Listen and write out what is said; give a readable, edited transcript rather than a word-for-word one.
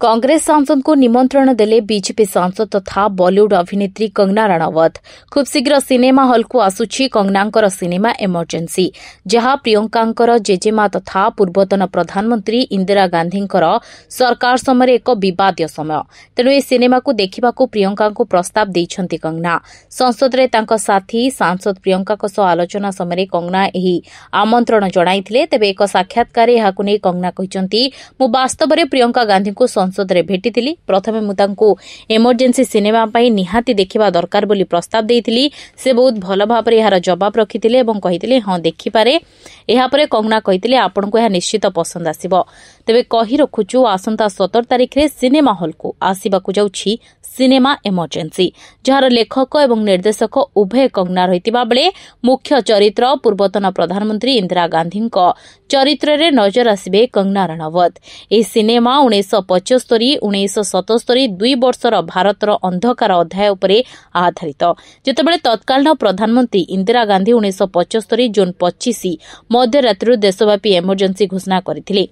कांग्रेस सांसद को निमंत्रण देले बीजेपी सांसद तथा बॉलीवुड अभिनेत्री कंगना राणावत। खूब शीघ्र सिनेमा हॉल को आसुछि कंगनांकर सिनेमा इमरजेंसी, जहां प्रियंकांकर जेजेमा तथा पूर्वतन प्रधानमंत्री इंदिरा गांधींकर सरकार समय एक विवादीय समय। तेणु ए सिनेमा को देखा प्रियंका को प्रस्ताव देइछंती कंगना। संसद रे तांका साथी सांसद प्रियंका सह आलोचना समय कंगना एही आमंत्रण जणाइथिले। तेबे एक साक्षात्कार एहाकु नै कंगना कहिसंती, मु वास्तव में प्रियंका गांधी को संसद रे भेटिथिली। प्रथमे मु तांको इमरजेंसी सिनेमा पई निहाती देखिबा दरकार बोली प्रस्ताव देइथिली। से बहुत भल भाबरे यार जवाब रखिथिले एवं कहिथिले हां देखि पारे। एहा परे कंगना कहिथिले आपनको यह निश्चित पसंद आसीबो। तेबे कहि रखुछु आसंता 17 तारिख रे सिनेमा हॉल को आसीबाकू जाउछि सिनेमा इमरजेंसी, जार लेखक एवं निर्देशक उभय कंगना रहितिबा बेले मुख्य चरित्र पूर्वतन प्रधानमंत्री इंदिरा गांधी चरित्र रे नजर आसिबे कंगना राणावत। ए सिनेमा 1975 1977 2 वर्षर भारतर अंधकार अध्याय उपरे आधारित। जेतेबेले तत्कालीन प्रधानमंत्री इंदिरा गांधी 1975 जून 25 मध्यरात्रि देशव्यापी इमरजेंसी घोषणा करथिले।